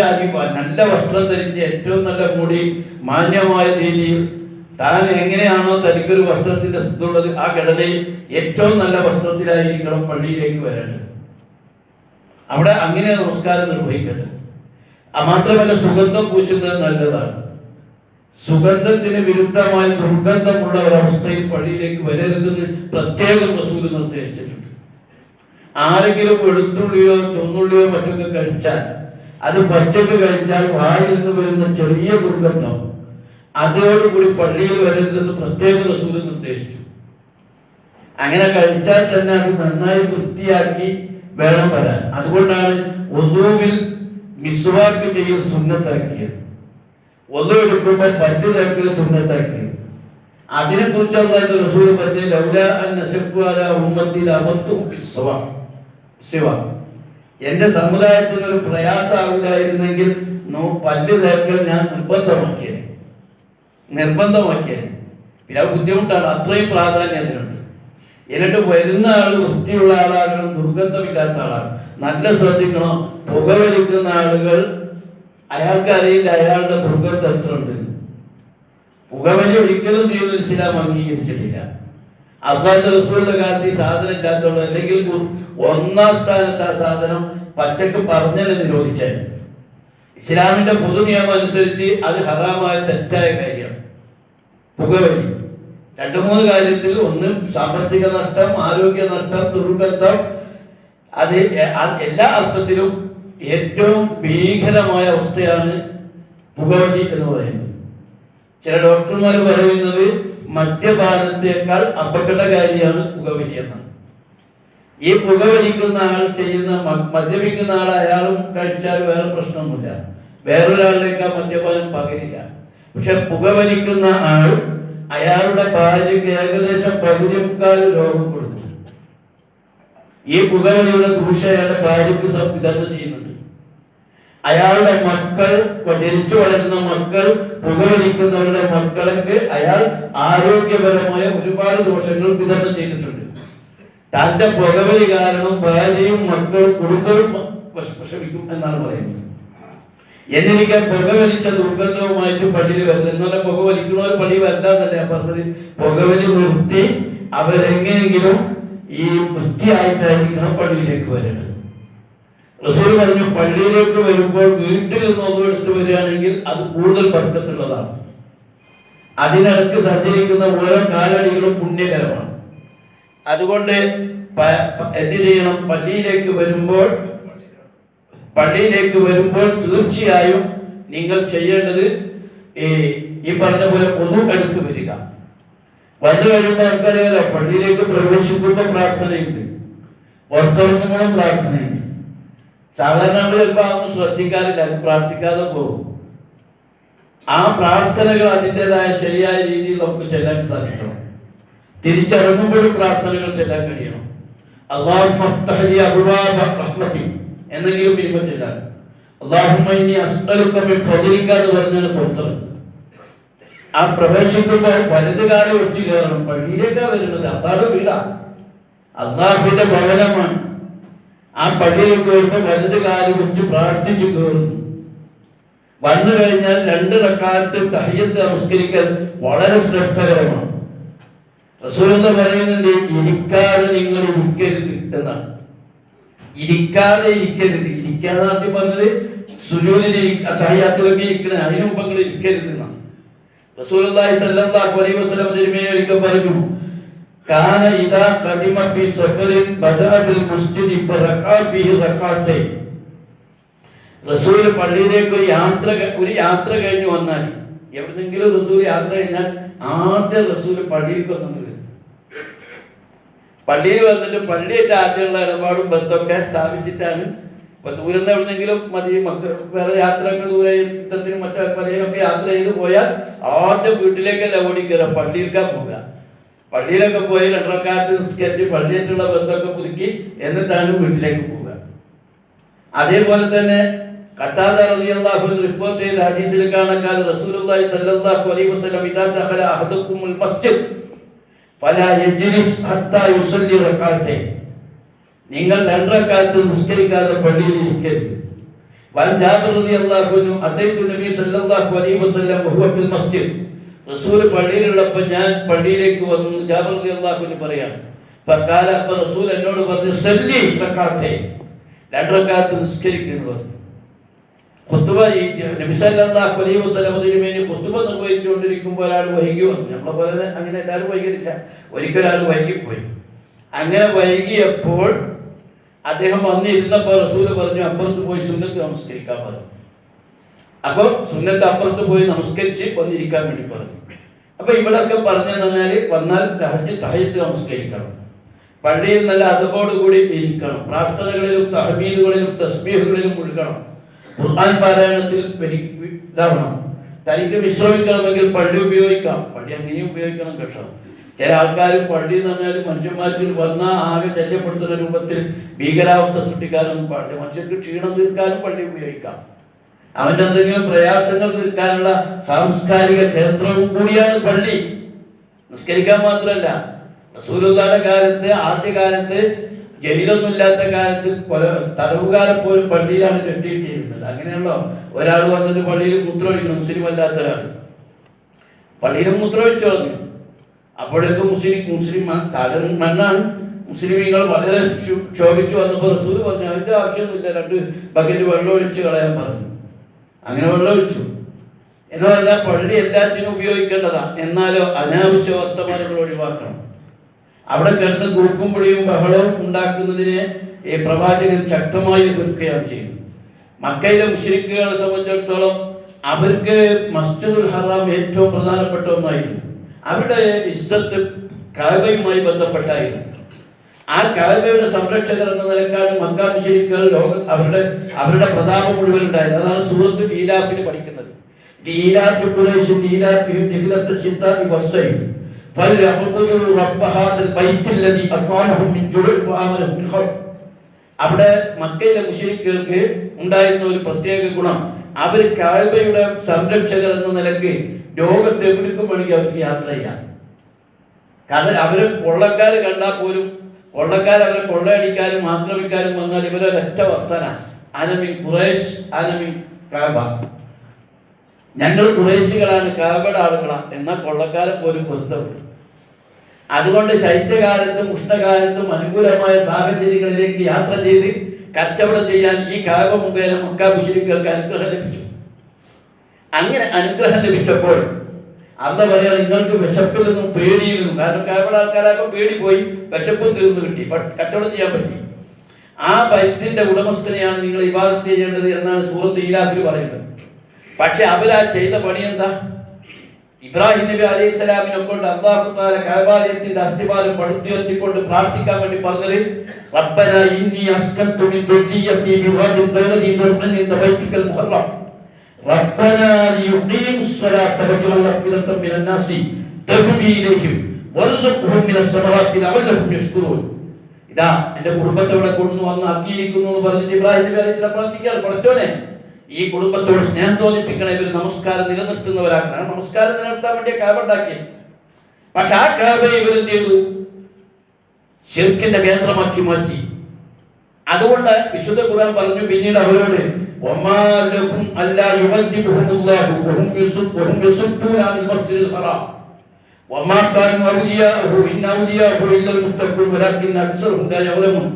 നല്ല വസ്ത്രം ധരിച്ച് ഏറ്റവും നല്ല മുടി മാന്യമായ രീതിയിൽ താൻ എങ്ങനെയാണോ തനിക്കൊരു വസ്ത്രത്തിന്റെ സ്ഥിതിയുള്ളത് ആ ഘടനയിൽ ഏറ്റവും നല്ല വസ്ത്രത്തിലായിരിക്കണം പള്ളിയിലേക്ക് വരേണ്ടത്. അവിടെ അങ്ങനെ നമസ്കാരം നിർവഹിക്കേണ്ടത്. മാത്രമല്ല, സുഗന്ധം പൂശുന്നത് നല്ലതാണ്. സുഗന്ധത്തിന് വിരുദ്ധമായ ദുർഗന്ധമുള്ള ഒരവസ്ഥയിൽ പള്ളിയിലേക്ക് വരരുതെന്ന് പ്രത്യേകം റസൂൽ നിർദ്ദേശിച്ചിട്ടുണ്ട്. ആരെങ്കിലും വെളുത്തുള്ളിയോ ചുവന്നുള്ളിയോ മറ്റൊക്കെ കഴിച്ചാൽ, അത് പച്ചക്ക് കഴിച്ചാൽ വായിൽ നിന്ന് വരുന്ന ചെറിയ ദുർഗന്ധം അതോടുകൂടി പള്ളിയിൽ വരരുതെന്ന് പ്രത്യേക റസൂൽ നിർദ്ദേശിച്ചു. അങ്ങനെ കഴിച്ചാൽ തന്നെ അത് നന്നായി വൃത്തിയാക്കി വേണം വരാൻ. അതുകൊണ്ടാണ് വുദൂവിൽ മിസ്വാക്ക് ചെയ്യൽ സുന്നത്താക്കിയത്, വുദൂ എടുക്കുമ്പോൾ പല്ല് തേക്കൽ സുന്നത്താക്കിയത്. അതിനെ കുറിച്ച് അല്ലാഹുവിന്റെ റസൂൽ പറഞ്ഞു, ലൗലാ അൻ നശഖു അലാ ഉമ്മത്തി ലഅമത്തുഹും ബിസ്സിവാക്. എന്റെ സമുദായത്തിന് ഒരു പ്രയാസമാവില്ലായിരുന്നെങ്കിൽ പല്ല് തേക്കൽ ഞാൻ നിർബന്ധമാക്കിയത്. പിന്നെ ബുദ്ധിമുട്ടാണ്, അത്രയും പ്രാധാന്യം അതിനുണ്ട്. എന്നിട്ട് വരുന്ന ആൾ വൃത്തിയുള്ള ആളാകണം, ദുർഗന്ധമില്ലാത്ത ആളാണ്. നല്ല ശ്രദ്ധിക്കണം. പുകവലിക്കുന്ന ആളുകൾ അയാൾക്കറിയില്ല അയാളുടെ ദുർഗന്ധം എത്ര ഉണ്ട്. പുകവലി ഒരിക്കലും ദീനുൽ ഇസ്ലാം അംഗീകരിച്ചിട്ടില്ല. അല്ലാഹുവിന്റെ റസൂലിന്റെ കാലത്ത് ഈ സാധനം ഇല്ലാത്തതുകൊണ്ട്, അല്ലെങ്കിൽ ഒന്നാം സ്ഥാനത്ത് ആ സാധനം പച്ചക്ക് പറഞ്ഞതിനെ നിരോധിച്ചാൽ ഇസ്ലാമിന്റെ പൊതു നിയമം അനുസരിച്ച് അത് ഹറാമായ തെറ്റായ കാര്യമാണ് പുകവലി. 2-3 കാര്യത്തിൽ, ഒന്ന് സാമ്പത്തിക നഷ്ടം, ആരോഗ്യ നഷ്ടം, ദുർഗന്ധം. അത് എല്ലാ അർത്ഥത്തിലും ഏറ്റവും ഭീകരമായ അവസ്ഥയാണ് പുകവലി എന്ന് പറയുന്നത്. ചില ഡോക്ടർമാർ പറയുന്നത് മദ്യപാനത്തേക്കാൾ അപകടകാരിയാണ് പുകവലി എന്നാണ്. ഈ പുകവലിക്കുന്ന ആൾ ചെയ്യുന്ന മദ്യപിക്കുന്ന ആൾ അയാളും കഴിച്ചാൽ വേറെ പ്രശ്നമൊന്നുമില്ല, വേറൊരാളിലേക്ക് ആ മദ്യപാനം പകരില്ല. പക്ഷെ പുകവലിക്കുന്ന ആൾ അയാളുടെ ഭാര്യയ്ക്ക് ഏകദേശം 15 രോഗം കൊടുക്കുന്നു. ഈ പുകവലിയുടെ ദൂഷ്യം അയാളുടെ ഭാര്യയ്ക്ക് വിതരണം ചെയ്യുന്നുണ്ട്. അയാളുടെ മക്കൾ, ജനിച്ചു വളരുന്ന മക്കൾ, പുകവലിക്കുന്നവരുടെ മക്കൾക്ക് അയാൾ ആരോഗ്യപരമായ ഒരുപാട് ദോഷങ്ങൾ വിതരണം ചെയ്തിട്ടുണ്ട്. തന്റെ പുകവലി കാരണം ഭാര്യയും മക്കളും കുടുംബവും വിഷമിക്കും എന്നാണ് പറയുന്നത്. എന്നിരിക്കാൻ പുകവലിച്ച ദുർഗന്ധവുമായിട്ട് പള്ളിയിൽ വരുന്നത്. എന്നാലും പുകവലിക്കുന്നവർ പള്ളി വരണ്ടെന്നല്ല ഞാൻ പറഞ്ഞത്. പുകവലി നിർത്തി അവരെങ്ങനെയെങ്കിലും ഈ വൃത്തിയായിട്ടായിരിക്കണം പള്ളിയിലേക്ക് വരേണ്ടത്. റസൂൽ പറഞ്ഞു, പള്ളിയിലേക്ക് വരുമ്പോൾ വീട്ടിൽ നിന്നൊന്നും എടുത്തു വരികയാണെങ്കിൽ അത് കൂടുതൽ ബർക്കത്തുള്ളതാണ്. അതിനിടക്ക് സഞ്ചരിക്കുന്ന ഓരോ കാലടികളും പുണ്യകരമാണ്. അതുകൊണ്ട് എന്ത് ചെയ്യണം? പള്ളിയിലേക്ക് വരുമ്പോൾ തീർച്ചയായും നിങ്ങൾ ചെയ്യേണ്ടത് ഈ പറഞ്ഞ പോലെ ഒന്നും എടുത്തു വരിക. വന്നു കഴിയുമ്പോൾ ആൾക്കാരല്ല, പള്ളിയിലേക്ക് പ്രവേശിക്കുമ്പോൾ പ്രാർത്ഥനയുണ്ട്, പുറത്തിറങ്ങുമ്പോഴും പ്രാർത്ഥനയുണ്ട്. സാധാരണ നമ്മൾ ചിലപ്പോൾ അതൊന്നും ശ്രദ്ധിക്കാറില്ല, അത് പ്രാർത്ഥിക്കാതെ പോകും. ആ പ്രാർത്ഥനകൾ അതിൻ്റെതായ ശരിയായ രീതിയിൽ നമുക്ക് ചെല്ലാൻ സാധിക്കണം. തിരിച്ചിറങ്ങുമ്പോഴും പ്രാർത്ഥനകൾ ചെല്ലാൻ കഴിയണം. അല്ലാഹുമ്മ അഫ്തഹ് അബ്വാബ റഹ്മതി എന്നെങ്കിലും മിനിമം ചെല്ലാൻ. അല്ലാഹുമ്മ ഇന്നി അസ്അലുക മിൻ ഫദ്ലിക എന്ന് പറഞ്ഞാൽ പുറത്തിറങ്ങും. ആ പ്രവേശിക്കുമ്പോൾ വലതുകാലം വെച്ച് കയറണം. പള്ളിയിലേക്കാണ് വരുന്നത്, അതാണ് വീടാ, അല്ലാഹുവിന്റെ ഭവനമാണ്. ആ പള്ളിയിലേക്ക് വരുമ്പോൾ വലതുകാലം വെച്ച് പ്രാർത്ഥിച്ചു കയറുന്നു. വന്നു കഴിഞ്ഞാൽ 2 റക്അത്ത് തഹയ്യത്ത് നമസ്കരിക്കൽ വളരെ ശ്രേഷ്ഠകരമാണ്. റസൂലുള്ളാഹി പറയുന്നുണ്ട്, ഇരിക്കാതെ നിങ്ങൾ ഇരിക്കരുത് എന്നാണ്. ഇരിക്കാതെ ഇരിക്കരുത്. ഇരിക്കാതെ ആദ്യം പറഞ്ഞത് സുജൂദിൽ തഹയ്യത്തിലൊക്കെ ഇരിക്കണേ, അതിനു മുമ്പ് നിങ്ങൾ ഇരിക്കരുത് എന്നാണ്. റസൂലുള്ളാഹി സ്വല്ലല്ലാഹു അലൈഹി വസല്ലം തിരുമേനി ഒരിക്കൽ പറഞ്ഞു, കാന ഇദാ ഖദിമ ഫീ സഫറിൻ ബദഅ ബിൽ മുസ്ജിദി ഫറഖഅ ഫീഹി റക്അത്തൈൻ. റസൂൽ പള്ളിയിലേക്ക് ഒരു യാത്ര കഴിഞ്ഞു വന്നാൽ, എവിടെന്നെങ്കിലും റസൂൽ യാത്ര കഴിഞ്ഞാൽ ആദ്യം റസൂൽ പള്ളിയിൽ വന്നത്. പള്ളിയിൽ വന്നിട്ട് പള്ളിയായിട്ട് ആദ്യമുള്ള ഇടപാടും ബന്ധമൊക്കെ സ്ഥാപിച്ചിട്ടാണ്. ഇപ്പൊ ദൂരം എവിടെന്നെങ്കിലും മതി, വേറെ യാത്രകൾ ദൂര യുദ്ധത്തിനും മറ്റു പലതിനൊക്കെ യാത്ര ചെയ്ത് പോയാൽ ആദ്യം വീട്ടിലേക്കല്ല ഓടിക്കയറുക, പള്ളിയിലേക്കാണ് പോവുക. പള്ളിയിലൊക്കെ പോയി 2 റക്അത്ത് നിസ്കരിച്ച് പള്ളിയായിട്ടുള്ള ബന്ധമൊക്കെ പുതുക്കി എന്നിട്ടാണ് വീട്ടിലേക്ക് പോവുക. അതേപോലെ തന്നെ ഖത്താദ റളിയല്ലാഹു അൻഹു റിപ്പോർട്ട് ചെയ്ത ഹദീസിൽ കാണാൻ, റസൂലുള്ളാഹി സ്വല്ലല്ലാഹു അലൈഹി വസല്ലം ഇദാ ദഖല അഹദുക്കുമുൽ മസ്ജിദ് ഫലാ യജ്ലിസ് ഹത്താ യുസല്ലി റക്അത്തൈൻ. നിങ്ങൾ 2 റക്അത്ത് നിസ്കരിക്കാതെ പള്ളിയിൽ ഇരിക്കരുത്. വൻ ജാബിർ റളിയല്ലാഹു അൻഹു അതൈതു നബി സ്വല്ലല്ലാഹു അലൈഹി വസല്ലം വഹുവ ഫിൽ മസ്ജിദ്. റസൂൽ പള്ളിയിലുള്ളപ്പോൾ ഞാൻ പള്ളിയിലേക്ക് വന്നു. ജാബിർ റളിയല്ലാഹു അൻഹു പറയാണ്, ഫഖാല, അപ്പോൾ റസൂൽ എന്നോട് പറഞ്ഞു, സല്ലി റക്അത്തൈൻ, 2 റക്അത്ത് നിസ്കരിക്കുന്നു പറഞ്ഞു. ഖുത്ബ നബി സല്ലല്ലാഹു അലൈഹി വസല്ലം തിരുമേനി ഖുത്ബ നിർവഹിച്ചുകൊണ്ടിരിക്കുമ്പോൾ ഒരാൾ വൈകി വന്നു. നമ്മളെ പോലെ അങ്ങനെ എല്ലാവരും വൈകില്ല, ഒരിക്കൽ വൈകിപ്പോയി. അങ്ങനെ വൈകിയപ്പോൾ അദ്ദേഹം വന്നിരുന്നപ്പോൾ റസൂൽ പറഞ്ഞു, അപ്പുറത്ത് പോയി സുന്നത്ത് നമസ്കരിക്കാൻ പറഞ്ഞു. അപ്പോൾ സുന്നത്ത് അപ്പുറത്ത് പോയി നമസ്കരിച്ച് വന്നിരിക്കാൻ വേണ്ടി പറഞ്ഞു. അപ്പൊ ഇവിടെയൊക്കെ പറഞ്ഞു തന്നാൽ വന്നാൽ തഹജ്ജുദ് നമസ്കരിക്കണം, പള്ളിയിൽ നല്ല അതോടുകൂടി ഇരിക്കണം, പ്രാർത്ഥനകളിലും തഹ്മീദുകളിലും തസ്ബീഹുകളിലും മുഴുകണം, ഖുർആൻ പാരായണത്തിൽ ഇതാവണം. തനിക്ക് വിശ്രമിക്കണമെങ്കിൽ പള്ളി ഉപയോഗിക്കാം, പള്ളി അങ്ങനെയും ഉപയോഗിക്കണം കേട്ടോ. ചില ആൾക്കാർ പള്ളി എന്ന് പറഞ്ഞാൽ മനുഷ്യന്മാർക്ക് വന്നാൽ ആകെ ശല്യപ്പെടുത്തുന്ന രൂപത്തിൽ ഭീകരാവസ്ഥ സൃഷ്ടിക്കാനൊന്നും പാടില്ല. മനുഷ്യർക്ക് ക്ഷീണം തീർക്കാനും പള്ളി ഉപയോഗിക്കാം. അവൻ്റെ എന്തെങ്കിലും പ്രയാസങ്ങൾ തീർക്കാനുള്ള സാംസ്കാരിക കേന്ദ്രവും കൂടിയാണ് പള്ളി. നിസ്കരിക്കാൻ മാത്രമല്ല, റസൂലുള്ളാഹിയുടെ കാലത്ത്, ആദ്യകാലത്ത് ജയിലൊന്നും ഇല്ലാത്ത കാലത്ത് തടവുകാരെ പോലും പള്ളിയിലാണ് കെട്ടിയിട്ടിരുന്നത്. അങ്ങനെയുള്ളോ ഒരാൾ വന്നിട്ട് പള്ളിയിൽ മൂത്രമൊഴിക്കണം, മുസ്ലിം അല്ലാത്ത ഒരാൾ പള്ളിയിൽ മൂത്രമൊഴിച്ചു കളഞ്ഞു. അപ്പോഴേക്കും മുസ്ലിം മണ്ണാണ്, മുസ്ലിമീങ്ങൾ വളരെ ക്ഷോഭിച്ചു വന്നപ്പോൾ റസൂൽ പറഞ്ഞു, അതിൻ്റെ ആവശ്യമൊന്നുമില്ല, 2 ബക്കറ്റ് വെള്ളം ഒഴിച്ച് കളയാൻ പറഞ്ഞു. അങ്ങനെ വെള്ളം ഒഴിച്ചു. എന്ന് പറഞ്ഞാൽ പള്ളി എല്ലാത്തിനും ഉപയോഗിക്കേണ്ടതാണ്. എന്നാലോ അനാവശ്യ വർത്തമാനങ്ങൾ ഒഴിവാക്കണം. അവിടെ കിടന്ന് കൂക്കുംപൊളിയും ബഹളവും ഉണ്ടാക്കുന്നതിനെ ഈ പ്രവാചകൻ ശക്തമായി എതിർക്കുകയാണ് ചെയ്യുന്നത്. മക്കയിലെ മുശ്രിക്കുകളെ സംബന്ധിച്ചിടത്തോളം അവർക്ക് മസ്ജിദുൽ ഹറാം ഏറ്റവും പ്രധാനപ്പെട്ട ഒന്നായിരുന്നു. അവരുടെ ഇസ്സത്ത് കഅബയുമായി ബന്ധപ്പെട്ടായിരുന്നു. ആ കഅബയുടെ സംരക്ഷകർ എന്ന നിലക്കാണ് മക്ക മുശ്രിക്കുകൾ അവരുടെ പ്രതാപം മുഴുവൻ ഉണ്ടായത്. അതാണ് സൂറത്തുൽ ഈലാഫിൽ പഠിക്കുന്നത്. ഈലാഫി ഖുറൈശിൻ ഈലാഫിഹിം റിഹ്ലത ശിത്താഇ വസ്സൈഫ് ഫൽയഅ്ബുദു റബ്ബ ഹാദൽ ബൈത്തില്ലദീ അത്അമഹും മിൻ ജുഉഇൻ വആമനഹും മിൻ ഖൗഫ്. അവിടെ മക്കയിലെ മുശ്രിക്കുകൾക്ക് ഉണ്ടായിരുന്ന ഒരു പ്രത്യേക ഗുണം, അവർ കഅബയുടെ സംരക്ഷകർ എന്ന നിലയ്ക്ക് ലോകത്ത് എവിടേക്കും വേണമെങ്കിൽ അവർക്ക് യാത്ര ചെയ്യാം. കാരണം അവര് കൊള്ളക്കാർ കണ്ടാൽ പോലും കൊള്ളക്കാർ അവരെ കൊള്ളയടിക്കാനും ആക്രമിക്കാനും വന്നാൽ ഇവരൊരൊറ്റ വർത്തന, അനമിൻ ഖുറൈശ് അനമിൻ കഅബ, ഞങ്ങൾ ഖുറൈശികളാണ്, കഅബയുടെ ആളുകളാണ് എന്നാൽ കൊള്ളക്കാരെ പോലും പൊരുത്തപ്പെട്ടു. അതുകൊണ്ട് ശൈത്യകാലത്തും ഉഷ്ണകാലത്തും അനുകൂലമായ സാഹചര്യങ്ങളിലേക്ക് യാത്ര ചെയ്ത് കച്ചവടം ചെയ്യാൻ ഈ കഅബ മുഖേന മക്ക മുശ്രിക്കുകൾക്ക് അനുഗ്രഹം ലഭിച്ചു. അങ്ങനെ അനുഗ്രഹം ലഭിച്ചപ്പോൾ അല്ലാഹു പറയാ, നിങ്ങൾക്ക് വിശപ്പിൽ നിന്നും പേടിയിൽ നിന്നും, കാരണം കഅബയുടെ ആൾക്കാരായപ്പോൾ പേടി പോയി, വിശപ്പും തീർന്നു കിട്ടി, കച്ചവടം ചെയ്യാൻ പറ്റി. ആ ബൈത്തിന്റെ ഉടമസ്ഥനെയാണ് നിങ്ങൾ ഇബാദത്ത് ചെയ്യേണ്ടത് എന്നാണ് സൂറത്ത് ഈലാഫിൽ പറയുന്നത്. പക്ഷെ അവരാ ചെയ്ത പണി എന്താ? ഇബ്രാഹിം നബി അലൈഹിസ്സലാമിനെ കൊണ്ട് അല്ലാഹു തആല കഅബാലയത്തിന്റെ അസ്തിവാരം പടുത്തുയർത്തിക്കൊണ്ട് പ്രാർത്ഥിക്കാൻ വേണ്ടി പറഞ്ഞത്, റബ്ബനാ ഇന്നി അസ്കൻതു മിൻ ദുർരിയ്യതി ബിവാദിൻ ഗൈറ ദീ ദർഇൻ ഇൻദ ബൈതിക്കൽ മുഹറം റബ്ബനാ ലിയുഖീമുസ് സ്വലാത്ത വജഅൽ അഫ്ഇദതൻ മിനൻ നാസി തഹ്വി ഇലൈഹിം വർസുഖ്ഹും മിനസ് സമറാത്തി ലഅല്ലഹും യഷ്കുറൂൻ. ഇതാ എൻ്റെ കുടുംബത്തെ ഇവിടെ കൊണ്ടുവന്ന് ആക്കിയിരിക്കുന്നു എന്ന് പറഞ്ഞിട്ട് ഇബ്രാഹിം നബി അലൈഹിസ്സലാം പ്രാർത്ഥിക്കുകയാണ്, പടച്ചോനെ ഈ കുടുംബത്തോട് സ്നേഹം തോന്നിപ്പിക്കണം, ഇവർ നമസ്കാരം നിലനിർത്തുന്നവരാക്കണം. നമസ്കാരം നിലനിർത്താൻ വേണ്ടി കഅബ ഉണ്ടാക്കി. പക്ഷെ ആ കഅബയെ ഇവരെന്ത് ചെയ്തു? ശിർക്കിന്റെ കേന്ദ്രമാക്കി മാറ്റി. അതുകൊണ്ട് വിശുദ്ധ ഖുർആൻ പറഞ്ഞു പിന്നീട് അവരോട്, വമാ ലഹും അല്ലാ യുഅദ്ദിബുഹുമുല്ലാഹു വഹും യസുദ്ദൂന അനിൽ മസ്ജിദിൽ ഹറാം വമാ കാനൂ ഔലിയാഹു ഇന്ന ഔലിയാഹു ഇല്ലൽ മുത്തഖൂൻ വലാകിന്ന അക്സറുഹും ലാ യഅലമൂൻ.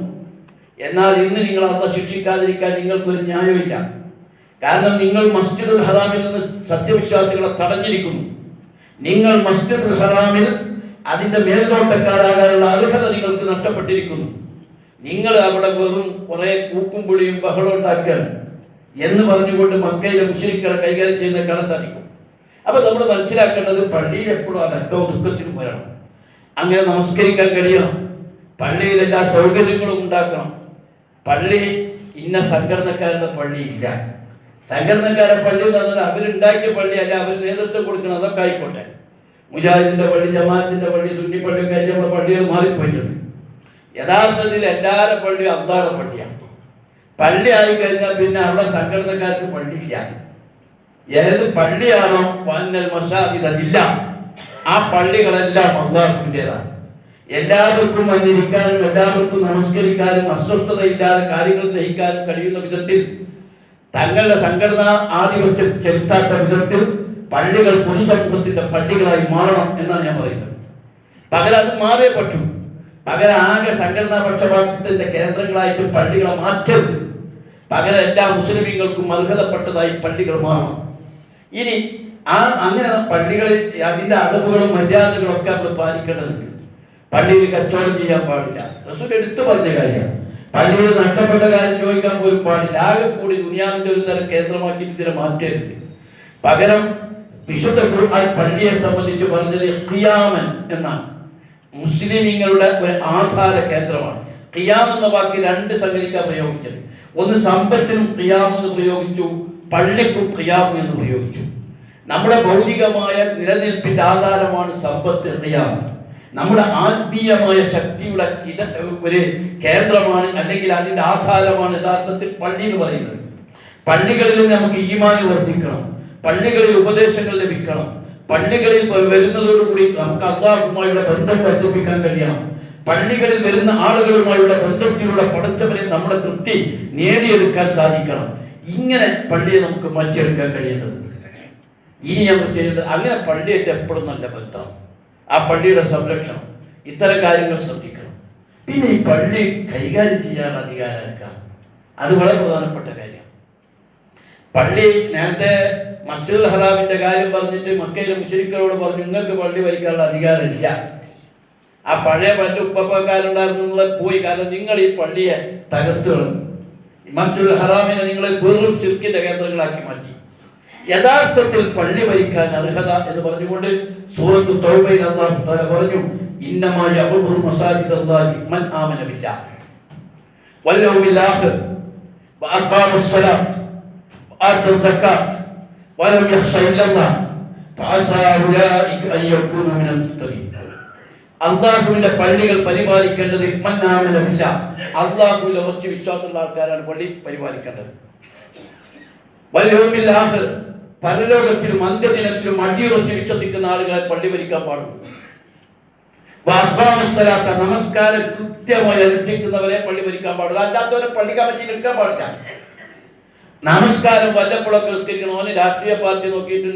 എന്നാൽ ഇന്ന് നിങ്ങൾ അല്ലാഹു ശിക്ഷിക്കാതിരിക്കാൻ നിങ്ങൾക്കൊരു ന്യായമില്ല. കാരണം നിങ്ങൾ മസ്ജിദുൽ ഹറാമിൽ നിന്ന് സത്യവിശ്വാസികളെ തടഞ്ഞിരിക്കുന്നു. നിങ്ങൾ മസ്ജിദുൽ ഹറാമിൽ അതിന്റെ മേൽനോട്ടക്കാരാകാനുള്ള അർഹത നിങ്ങൾക്ക് നഷ്ടപ്പെട്ടിരിക്കുന്നു. നിങ്ങൾ അവിടെ വെറും കുറെ കൂക്കും പുളിയും ബഹളം ഉണ്ടാക്കുകയാണ് എന്ന് പറഞ്ഞുകൊണ്ട് മക്കയിലെ മുശ്രിക്കുകളെ കൈകാര്യം ചെയ്യുന്ന കാണാൻ സാധിക്കും. അപ്പൊ നമ്മൾ മനസ്സിലാക്കേണ്ടത്, പള്ളിയിൽ എപ്പോഴും അടക്കവും ദുഃഖത്തിനും വരണം, അങ്ങനെ നമസ്കരിക്കാൻ കഴിയണം, പള്ളിയിൽ എല്ലാ സൗകര്യങ്ങളും ഉണ്ടാക്കണം. പള്ളി ഇന്ന സംഘടനക്കാരുടെ പള്ളി ഇല്ല. സംഘടനക്കാരെ പള്ളി എന്ന് പറഞ്ഞാൽ അവരുണ്ടാക്കിയ പള്ളി അല്ല, അവർ നേതൃത്വം കൊടുക്കണം, അതൊക്കെ ആയിക്കോട്ടെ. മുജാഹിദിന്റെ പള്ളി, ജമാഅത്തിന്റെ പള്ളി, സുന്നി പള്ളിയൊക്കെ ആയിട്ട് നമ്മുടെ പള്ളികൾ മാറിപ്പോയിട്ടുണ്ട്. യഥാർത്ഥത്തിൽ എല്ലാവരുടെ പള്ളിയും അള്ളാഹുടെ പള്ളിയാണ്. പള്ളി ആയി കഴിഞ്ഞാൽ പിന്നെ അവിടെ സംഘടനക്കാർക്ക് പള്ളിയില്ല. ഏത് പള്ളിയാണോ വന്നൽ മസാജിദ് അതില്ല, ആ പള്ളികളെല്ലാം അള്ളാഹുവിൻ്റെതാണ്. എല്ലാവർക്കും വന്നിരിക്കാനും എല്ലാവർക്കും നമസ്കരിക്കാനും അസ്വസ്ഥതയില്ലാതെ കാര്യങ്ങൾ ഗ്രഹിക്കാനും കഴിയുന്ന വിധത്തിൽ, തങ്ങളുടെ സംഘടനാ ആധിപത്യം ചെലുത്താത്ത വിധത്തിൽ പള്ളികൾ പൊതുസമൂഹത്തിന്റെ പള്ളികളായി മാറണം എന്നാണ് ഞാൻ പറയുന്നത്. പകരം അത് മാറിയേ പറ്റൂ. പകരം ആകെ സംഘടനാ പക്ഷപാതത്തിന്റെ കേന്ദ്രങ്ങളായിട്ട് പള്ളികളെ മാറ്റരുത്. പകരം എല്ലാ മുസ്ലിമീങ്ങൾക്കും അർഹതപ്പെട്ടതായി പള്ളികൾ മാറണം. ഇനി അങ്ങനെ പള്ളികളിൽ അതിന്റെ അടവുകളും മര്യാദകളും ഒക്കെ നമ്മൾ പാലിക്കേണ്ടതുണ്ട്. പള്ളിയിൽ കച്ചവടം ചെയ്യാൻ പാടില്ല, റസൂൽ എടുത്തു പറഞ്ഞ കാര്യമാണ്. പള്ളിയിൽ നഷ്ടപ്പെട്ട കാര്യം ചോദിക്കാൻ പോലും പാടില്ല. ആകെ കൂടി ദുനിയാവിന്റെ ഒരു തരം കേന്ദ്രമാക്കിയിട്ട് ഇതിനെ മാറ്റരുത്. പകരം വിശുദ്ധ ഖുർആൻ പള്ളിയെ സംബന്ധിച്ച് പറഞ്ഞത് ഖിയാമൻ എന്നാണ്. മുസ്ലിമീങ്ങളുടെ ഒരു ആധാര കേന്ദ്രമാണ്. ഖിയാം എന്ന വാക്ക് രണ്ട് സംഗതിക്കാണ് പ്രയോഗിച്ചത്. ഒന്ന് സമ്പത്തിനും ഖിയാം എന്ന് പ്രയോഗിച്ചു, പള്ളിക്കും ഖിയാം എന്ന് പ്രയോഗിച്ചു. നമ്മുടെ ഭൗതികമായ നിലനിൽപ്പിന്റെ ആധാരമാണ് സമ്പത്ത്, ഖിയാം. നമ്മുടെ ആത്മീയമായ ശക്തിയുടെ ഒരു കേന്ദ്രമാണ്, അല്ലെങ്കിൽ അതിന്റെ ആധാരമാണ് യഥാർത്ഥത്തിൽ പള്ളി എന്ന് പറയുന്നത്. പള്ളികളിൽ നമുക്ക് ഈമാൻ വർദ്ധിക്കണം, പള്ളികളിൽ ഉപദേശങ്ങൾ ലഭിക്കണം, പള്ളികളിൽ വരുന്നതോടുകൂടി നമുക്ക് അല്ലാഹുവുമായുള്ള ബന്ധം വർദ്ധിപ്പിക്കാൻ കഴിയണം. പള്ളികളിൽ വരുന്ന ആളുകളുമായുള്ള ബന്ധത്തിലൂടെ പടച്ചവനെ നമ്മുടെ തൃപ്തി നേടിയെടുക്കാൻ സാധിക്കണം. ഇങ്ങനെ പള്ളിയെ നമുക്ക് മാറ്റിയെടുക്കാൻ കഴിയേണ്ടത്. ഇനി നമ്മൾ ചെയ്യേണ്ടത്, അങ്ങനെ പള്ളിയായിട്ട് എപ്പോഴും നല്ല ബന്ധം, ആ പള്ളിയുടെ സംരക്ഷണം, ഇത്തരം കാര്യങ്ങൾ ശ്രദ്ധിക്കണം. പിന്നെ ഈ പള്ളി കൈകാര്യം ചെയ്യാനുള്ള അധികാരം, അത് വളരെ പ്രധാനപ്പെട്ട കാര്യം. പള്ളി നേരത്തെ മസ്ജിദുൽ ഹറാമിന്റെ കാര്യം പറഞ്ഞിട്ട് മക്കയിലെ മുശ്രിക്കുകളോട് പറഞ്ഞു, നിങ്ങൾക്ക് പള്ളി ഭരിക്കാനുള്ള അധികാരമില്ല. ആ പഴയ പള്ളി ഉപ്പക്കാരുണ്ടായിരുന്നു പോയി, കാരണം നിങ്ങൾ ഈ പള്ളിയെ തകർത്തു കളഞ്ഞു. മസ്ജിദുൽ ഹറാമിനെ നിങ്ങൾ വെറും ശിർക്കിന്റെ കേന്ദ്രങ്ങളാക്കി മാറ്റി. യഥാർത്ഥത്തിൽ പള്ളി ഭരിക്കാൻ അർഹത എന്ന് പറഞ്ഞുകൊണ്ട് സൂറത്ത് തൗബയിൽ അല്ലാഹു തആല പറഞ്ഞു, ഇന്നമാ യഅ്മുറു മസാജിദല്ലാഹി മൻ ആമന ബില്ലാഹ് വൽ യൗമിൽ ആഖിർ വഅഖാമസ് സ്വലാത്ത് വആതസ് സകാത്ത് വലം യഖ്ശ ഇല്ലല്ലാഹ് ഫഅസാ ഉലൈക അൻ യകൂനു മിനൽ മുത്തഖീൻ. അല്ലാഹുവിന്റെ പള്ളികൾ പരിപാലിക്കേണ്ടത് മൻ ആമന ബില്ലാഹ്, അല്ലാഹുവിൽ ഉറച്ച വിശ്വാസമുള്ള ആൾക്കാരാണ് പള്ളി പരിപാലിക്കേണ്ടത്. വൽ യൗമിൽ ആഖിർ, പരലോകത്തിലും അന്ത്യദിനത്തിലും അടിയുറച്ച് വിശ്വസിക്കുന്ന ആളുകളെ പള്ളി ഭരിക്കാൻ പാടുള്ളൂ. നമസ്കാരം കൃത്യമായി അനുഷ്ഠിക്കുന്നവരെ പള്ളി ഭരിക്കാൻ പാടില്ല, അല്ലാത്തവരെ പള്ളി കമ്മിറ്റിയിൽ എടുക്കാൻ പാടില്ല. നമസ്കാരം വല്ലപ്പോഴൊക്കെ നിസ്കരിക്കണം. അവന് രാഷ്ട്രീയ പാർട്ടി നോക്കിയിട്ടും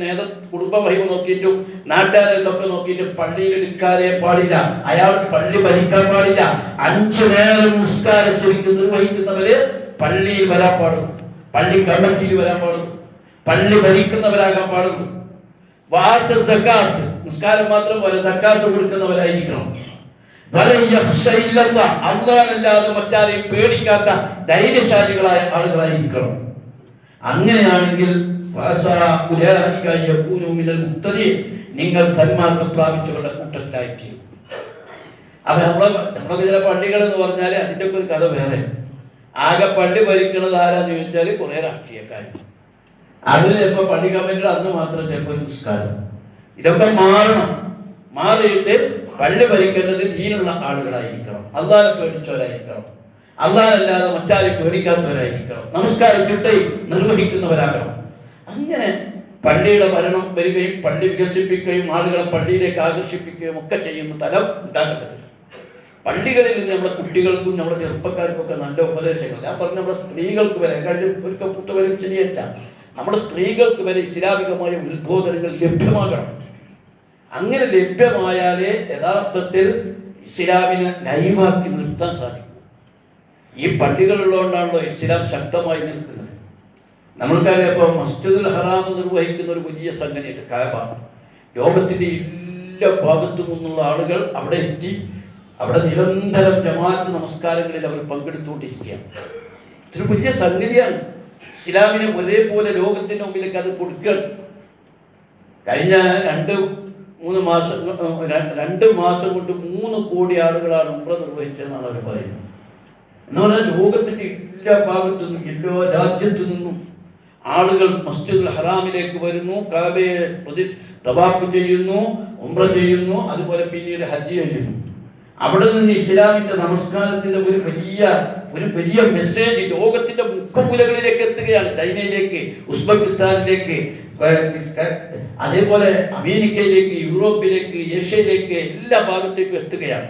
കുടുംബ മഹിമ നോക്കിയിട്ടും നാട്ടുകാരെയൊക്കെ നോക്കിയിട്ടും പള്ളിയിൽ എടുക്കാനേ പാടില്ല. അയാൾ പള്ളി ഭരിക്കാൻ പാടില്ല. 5 നേരം നിസ്കാരം ശരിക്കും നിർവഹിക്കുന്നവര് പള്ളിയിൽ വരാൻ പാടുള്ളൂ, പള്ളി കമ്മിറ്റിയിൽ വരാൻ പാടുള്ളൂ, പള്ളി ഭരിക്കുന്നവരാകാൻ പാടുള്ളൂ. വാഅത സകാത്ത്, നിസ്കാരം മാത്രം പോലെ സക്കാത്ത് കൊടുക്കുന്നവരായിരിക്കണം. അല്ലാഹുവല്ലാതെ മറ്റാരെയും പേടിക്കാത്ത ധൈര്യശാലികളായ ആളുകളായിരിക്കണം. അങ്ങനെയാണെങ്കിൽ നിങ്ങൾ സന്മാർഗം പ്രാപിച്ചവരുടെ കൂട്ടത്തിലായിരിക്കും. അപ്പൊ നമ്മളൊക്കെ ചില പള്ളികൾ എന്ന് പറഞ്ഞാൽ അതിൻ്റെ ഒക്കെ ഒരു കഥ വേറെ. ആകെ പള്ളി ഭരിക്കുന്നത് ആരാന്ന് ചോദിച്ചാൽ കുറെ രാഷ്ട്രീയക്കാർ. അതിൽ ചിലപ്പോൾ പള്ളി കമ്മിറ്റിയുടെ അന്ന് മാത്രം ചിലപ്പോൾ നിസ്കാരം. ഇതൊക്കെ മാറണം. മാറിയിട്ട് പള്ളി ഭരിക്കേണ്ടത് ദീനുള്ള ആളുകളായിരിക്കണം, അല്ലാഹുവിനെ പേടിച്ചവരായിരിക്കണം, അല്ലാഹുവല്ലാതെ മറ്റാരും പേടിക്കാത്തവരായിരിക്കണം, നമസ്കാരം ചുട്ടയി നിർവഹിക്കുന്നവരാകണം. അങ്ങനെ പള്ളിയുടെ ഭരണം വരികയും പള്ളി വികസിപ്പിക്കുകയും ആളുകളെ പള്ളിയിലേക്ക് ആകർഷിപ്പിക്കുകയും ഒക്കെ ചെയ്യുന്ന തലം ഉണ്ടാകേണ്ടത്. പള്ളികളിൽ നിന്ന് നമ്മുടെ കുട്ടികൾക്കും നമ്മുടെ ചെറുപ്പക്കാർക്കും ഒക്കെ നല്ല ഉപദേശങ്ങൾ ഞാൻ പറഞ്ഞു. നമ്മുടെ സ്ത്രീകൾക്ക് വരെ ഒരിക്കൽ കൂട്ടുവരും ശരിയല്ല, നമ്മുടെ സ്ത്രീകൾക്ക് വരെ ഇസ്ലാമികമായ ഉത്ബോധനങ്ങൾ ലഭ്യമാകണം. അങ്ങനെ ലഭ്യമായാലേ യഥാർത്ഥത്തിൽ ഇസ്ലാമിനെ ലൈവാക്കി നിർത്താൻ സാധിക്കും. ഈ പള്ളികളുള്ളതുകൊണ്ടാണല്ലോ ഇസ്ലാം ശക്തമായി നിൽക്കുന്നത്. നമ്മൾക്കറിയാം, ഇപ്പോൾ മസ്ജിദുൽ ഹറാം നിർവഹിക്കുന്ന ഒരു വലിയ സംഗതിയുണ്ട്, കഅബ. ലോകത്തിൻ്റെ എല്ലാ ഭാഗത്തു നിന്നുള്ള ആളുകൾ അവിടെ എത്തി അവിടെ നിരന്തരം ജമാഅത്ത് നമസ്കാരങ്ങളിൽ അവർ പങ്കെടുത്തുകൊണ്ടിരിക്കുകയാണ്. ഇതൊരു വലിയ സംഗതിയാണ്. ഇസ്ലാമിനെ ഒരേപോലെ ലോകത്തിൻ്റെ മുമ്പിലേക്ക് അത് കൊടുക്കുകയാണ്. കഴിഞ്ഞ 2 മാസം കൊണ്ട് 3 കോടി ആളുകളാണ് ഉംറ നിർവഹിച്ചതെന്നാണ് അവർ പറയുന്നത്. എന്ന് പറഞ്ഞാൽ ലോകത്തിൻ്റെ എല്ലാ ഭാഗത്തു നിന്നും എല്ലാ രാജ്യത്തു നിന്നും ആളുകൾ മസ്ജിദുൽ ഹറാമിലേക്ക് വരുന്നു, കഅബയെ തവാഫ് ചെയ്യുന്നു, ഉംറ ചെയ്യുന്നു, അതുപോലെ പിന്നീട് ഹജ്ജ് ചെയ്യുന്നു. അവിടെ നിന്ന് ഇസ്ലാമിന്റെ നമസ്കാരത്തിന്റെ ഒരു വലിയ മെസ്സേജ് ലോകത്തിന്റെ മുഖമൂലകളിലേക്ക് എത്തുകയാണ്. ചൈനയിലേക്ക്, ഉസ്ബെക്കിസ്ഥാനിലേക്ക്, അതേപോലെ അമേരിക്കയിലേക്ക്, യൂറോപ്പിലേക്ക്, ഏഷ്യയിലേക്ക്, എല്ലാ ഭാഗത്തേക്കും എത്തുകയാണ്.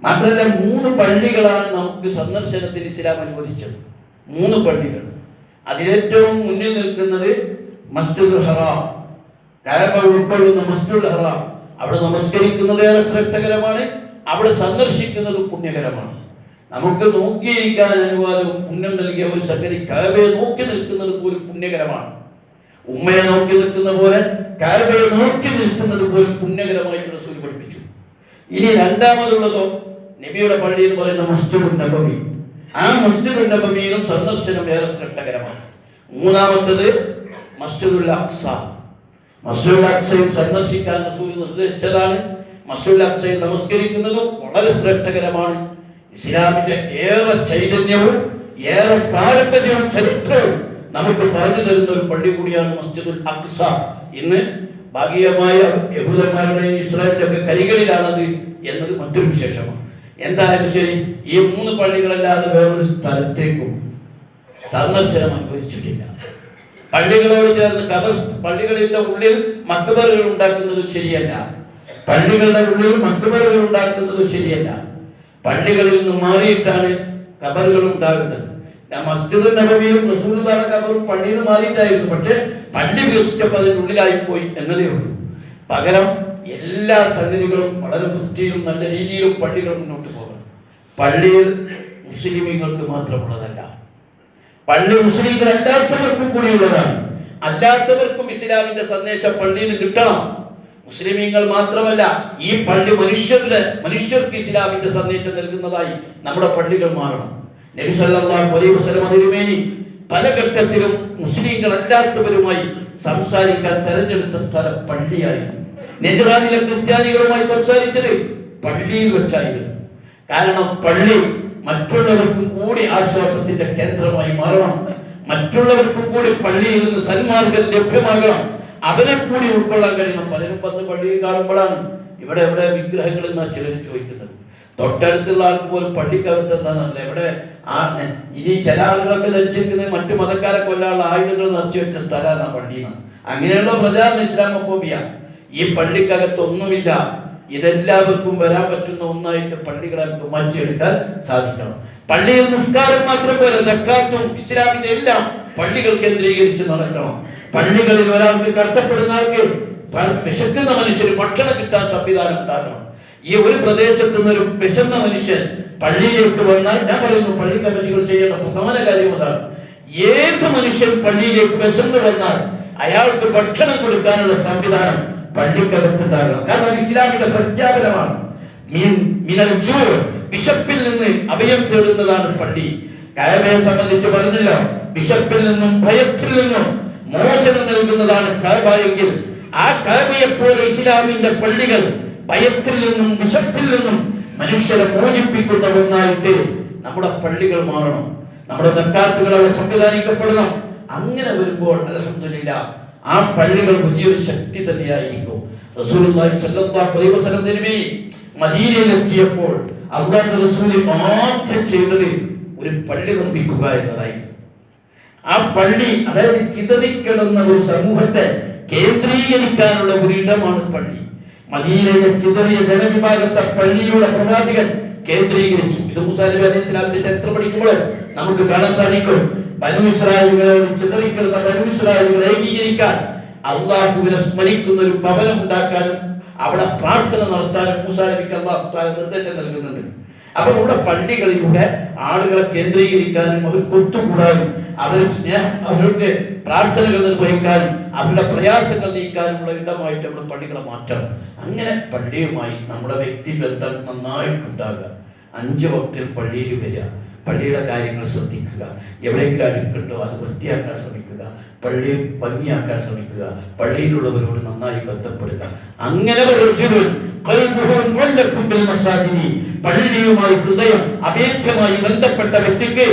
മാത്രമല്ല 3 പള്ളികളാണ് നമുക്ക് സന്ദർശനത്തിന് ഇസ്ലാം അനുവദിച്ചത്. 3 പള്ളികൾ. അതിലേറ്റവും മുന്നിൽ നിൽക്കുന്നത് മസ്ജിദുൽ ഹറാം, കഅബ ഉൾക്കൊള്ളുന്ന മസ്ജിദുൽ ഹറാം. അവിടെ നമസ്കരിക്കുന്നത് ഏറെ ശ്രേഷ്ഠകരമാണ്, അവിടെ സന്ദർശിക്കുന്നത് പുണ്യകരമാണ്. നമുക്ക് നോക്കിയിരിക്കാൻ അനുവാദവും പുണ്യം നൽകിയ ഒരു സംഗതി കഅബയെ നോക്കി നിൽക്കുന്നത് പോലും പുണ്യകരമാണ്. ഉമ്മയെ നോക്കി നിൽക്കുന്ന പോലെ കഅബയെ നോക്കി നിൽക്കുന്നത് പോലും പുണ്യകരമായി റസൂൽ പഠിപ്പിച്ചു. ഇനി രണ്ടാമതുള്ളതോ നബിയുടെ പള്ളി എന്ന് പറയുന്ന മസ്ജിദുൻ നബവി. ആ മസ്ജിദുൻ നബവിയിലും സന്ദർശനം ഏറെ ശ്രേഷ്ഠകരമാണ്. മൂന്നാമത്തത് മസ്ജിദുൽ അഖ്സ. മസ്ജിദുൽ അഖ്സയും സന്ദർശിക്കാൻ റസൂൽ നിർദ്ദേശിച്ചതാണ്. മസ്ജിദുൽ അഖ്സയിൽ നമസ്കരിക്കുന്നതും വളരെ ശ്രേഷ്ഠകരമാണ്. ഇസ്ലാമിന്റെ ഏറെ ചൈതന്യവും ഏറെ പാരമ്പര്യവും ചരിത്രവും നമുക്ക് പറഞ്ഞു തരുന്ന ഒരു പള്ളി കൂടിയാണ് മസ്ജിദുൽ അഖ്സ. ഇന്ന് ഭാഗികമായ യഹൂദന്മാരുടെയും ഇസ്രായേലിന്റെ ഒക്കെ കൈകളിലാണത് എന്നത് മറ്റൊരു വിശേഷമാണ്. എന്തായാലും ശരി, ഈ 3 പള്ളികളല്ലാതെ വേറൊരു സ്ഥലത്തേക്കും സന്ദർശനം അനുവദിച്ചിട്ടില്ല. പള്ളികളോട് ചേർന്ന് പള്ളികളിന്റെ ഉള്ളിൽ മക്ബറുകൾ ഉണ്ടാക്കുന്നത് ശരിയല്ല. പള്ളികളുടെ ഉള്ളിൽ മക്ബറുകൾ ഉണ്ടാക്കുന്നത് ശരിയല്ല. പള്ളികളിൽ നിന്ന് മാറിയിട്ടാണ് ഖബറുകൾ ഉണ്ടാകേണ്ടത്. മസ്ജിദുൽ നബവിയും റസൂലുള്ളാഹിയുടെ ഖബറും പള്ളിയിൽ നിന്ന് മാറിയിട്ടായിരുന്നു. പക്ഷെ പള്ളി വികസിച്ചപ്പോൾ അതിൻ്റെ ഉള്ളിലായിപ്പോയി എന്നതേ ഉള്ളൂ. പകരം എല്ലാ സംഗതികളും വളരെ വൃത്തിയിലും നല്ല രീതിയിലും പള്ളികൾ മുന്നോട്ട് പോകണം. പള്ളിയിൽ മുസ്ലിമീങ്ങൾക്ക് മാത്രമുള്ളതല്ല, പള്ളി മുസ്ലിങ്ങൾ അല്ലാത്തവർക്കും കൂടിയുള്ളതാണ്. അല്ലാത്തവർക്കും ഇസ്ലാമിന്റെ സന്ദേശം പള്ളിയിൽ കിട്ടണം. മുസ്ലിമീങ്ങൾ മാത്രമല്ല, ഈ പള്ളി മനുഷ്യർക്ക് ഇസ്ലാമിന്റെ സന്ദേശം നൽകുന്നതായി നമ്മുടെ പള്ളികൾ മാറണം. നബി സല്ലല്ലാഹു അലൈഹി വസല്ലം തിരുമേനി പല ഘട്ടത്തിലും മുസ്ലിങ്ങൾ അല്ലാത്തവരുമായി സംസാരിക്കാൻ തെരഞ്ഞെടുത്ത സ്ഥലം പള്ളിയായിരുന്നു. നജ്റാനിലെ ക്രിസ്ത്യാനികളുമായി സംസാരിച്ചത് പള്ളിയിൽ വെച്ചായിരുന്നു. കാരണം പള്ളി മറ്റുള്ളവർക്കും കൂടി ആശ്വാസത്തിന്റെ കേന്ദ്രമായി മാറണം. മറ്റുള്ളവർക്കും കൂടി പള്ളിയിൽ നിന്ന് സന്മാർഗം ലഭ്യമാകണം. അവരെ കൂടി ഉൾക്കൊള്ളാൻ കഴിയണം. പലരും വന്ന് പള്ളിയിൽ കാണുമ്പോഴാണ് ഇവിടെ എവിടെ വിഗ്രഹങ്ങൾ എന്നാ ചിലർ ചോദിക്കുന്നത്. തൊട്ടടുത്തുള്ള ആൾക്ക് പോലും പള്ളിക്കകത്ത് എന്താണെന്നല്ല എവിടെ ഇനി ചില ആളുകളൊക്കെ ധരിച്ചിരിക്കുന്നത് മറ്റു മതക്കാരെ കൊല്ലാനുള്ള ആയുധങ്ങൾ നിറച്ചു വെച്ച സ്ഥലമാണ് പള്ളിയാണ്. അങ്ങനെയുള്ള പ്രചാരണ ഇസ്ലാമോഫോബിയ. ഈ പള്ളിക്കകത്തൊന്നുമില്ല. ഇതെല്ലാവർക്കും വരാൻ പറ്റുന്ന ഒന്നായിട്ട് പള്ളികളെ മാറ്റിയെടുക്കാൻ സാധിക്കണം. പള്ളിയിൽ നിസ്കാരം മാത്രം പോലെ സക്കാത്തും ഇസ്ലാമിന്റെ എല്ലാം പള്ളികൾ കേന്ദ്രീകരിച്ച് നടക്കണം. പള്ളികളിൽ ഒരാൾക്ക് കഷ്ടപ്പെടുന്ന ആൾക്ക് വിശക്കുന്ന മനുഷ്യന് ഭക്ഷണം കിട്ടാൻ സംവിധാനം ഉണ്ടാക്കണം. ഈ ഒരു പ്രദേശത്ത് നിന്നൊരു വിശന്ന മനുഷ്യൻ പള്ളിയിലേക്ക് വന്നാൽ, ഞാൻ പറയുന്നു പള്ളി കമ്മിറ്റികൾ ചെയ്യേണ്ട പ്രധാന കാര്യം അതാണ്. ഏത് മനുഷ്യൻ പള്ളിയിലേക്ക് വിശന്ന് വന്നാൽ അയാൾക്ക് ഭക്ഷണം കൊടുക്കാനുള്ള സംവിധാനം പള്ളിക്കകത്തുണ്ടാകണം. കാരണം ഇസ്ലാമിന്റെ പ്രഖ്യാപനമാണ്. വിശപ്പിൽ നിന്ന് അഭയം തേടുന്നതാണ് പള്ളി. കഅബയെ സംബന്ധിച്ച് പറഞ്ഞില്ല, വിശപ്പിൽ നിന്നും ഭയത്തിൽ നിന്നും മോചനം നൽകുന്നതാണ് കഅബ എങ്കിൽ ആ കഅബയെ പോലെ ഇസ്ലാമിന്റെ പള്ളികൾ ഭയത്തിൽ നിന്നും വിശപ്പിൽ നിന്നും മനുഷ്യരെ മോചിപ്പിക്കുന്ന ഒന്നായിട്ട് നമ്മുടെ പള്ളികൾ മാറണം. നമ്മുടെ സക്കാത്തുകൾ അവിടെ സംവിധാനിക്കപ്പെടണം. അങ്ങനെ വരുമ്പോൾ അൽഹംദുലില്ലാഹ് ആ പള്ളികൾ വലിയൊരു ശക്തി തന്നെയായിരിക്കും. റസൂലുള്ളാഹി സ്വല്ലല്ലാഹു അലൈഹി വസല്ലം നബി മദീനയിലെത്തിയപ്പോൾ അല്ലാഹുവിന്റെ റസൂൽ ആദ്യം ചെയ്തത് ഒരു പള്ളി നിർമ്മിക്കുക എന്നതായിരുന്നു. ആ പള്ളി, അതായത് ചിതറിക്കിടന്ന ഒരു സമൂഹത്തെ കേന്ദ്രീകരിക്കാനുള്ള ഒരു ഇടമാണ് പള്ളി. മദീനയിലെ ചിതറിയ ജനവിഭാഗത്തെ പള്ളിയുടെ പ്രവാചകൻ കേന്ദ്രീകരിച്ചു. ഇത് മൂസാ നബി അലൈഹി സ്വലാമിന്റെ ചരിത്രം പഠിക്കുമ്പോൾ നമുക്ക് കാണാൻ സാധിക്കും. ബനൂ ഇസ്രായേലുകളെ ചിതറിക്കിടന്ന ബനൂ ഇസ്രായേലുകളെ ഏകീകരിക്കാൻ, അള്ളാഹുവിനെ സ്മരിക്കുന്ന ഒരു ഭവനം ഉണ്ടാക്കാനും അവിടെ പ്രാർത്ഥന നടത്താനും മൂസാ നബിക്ക് അല്ലാഹു തആല നിർദ്ദേശം നൽകുന്നുണ്ട്. അപ്പൊ നമ്മുടെ പള്ളികളിലൂടെ ആളുകളെ കേന്ദ്രീകരിക്കാനും അവർക്ക് ഒത്തുകൂടാനും അവർക്ക് പ്രാർത്ഥനകൾ നിർവഹിക്കാനും അവരുടെ പ്രയാസങ്ങൾ നീക്കാനുമുള്ള ഇടമായിട്ട് നമ്മുടെ പള്ളികളെ മാറ്റണം. അങ്ങനെ പള്ളിയുമായി നമ്മുടെ വ്യക്തിബന്ധം നന്നായിട്ടുണ്ടാകുക. 5 വക്തിൽ പള്ളിയിൽ വരിക, പള്ളിയുടെ കാര്യങ്ങൾ ശ്രദ്ധിക്കുക, എവിടെയെങ്കിലും അഴുക്കുണ്ടോ അത് വൃത്തിയാക്കാൻ ശ്രമിക്കുക, പള്ളി ഭംഗിയാക്കാൻ ശ്രമിക്കുക, പള്ളിയിലുള്ളവരോട് നന്നായി ബന്ധപ്പെടുക. അങ്ങനെ പള്ളിയുമായി ഹൃദയം അഭേദ്യമായി ബന്ധപ്പെട്ട വ്യക്തിക്ക്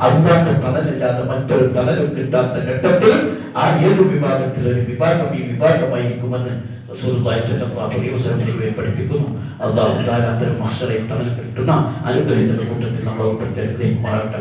അള്ളാന്റെ തണലില്ലാതെ മറ്റൊരു തണലും കിട്ടാത്ത ഘട്ടത്തിൽ ആ 7 വിഭാഗത്തിൽ ഒരു വിഭാഗം ഈ വിഭാഗമായിരിക്കുമെന്ന് റസൂലുള്ളാഹി സ്വല്ലല്ലാഹു അലൈഹി വസല്ലം പഠിപ്പിക്കുന്നു. അല്ലാഹു തആല അത്തരം മഹ്ശറയിൽ തണൽ കിട്ടുന്ന അനുഗ്രഹീതരുടെ കൂട്ടത്തിൽ നമ്മളെ ഉൾപ്പെടുത്തി അനുഗ്രഹിക്കുമാറാകട്ടെ.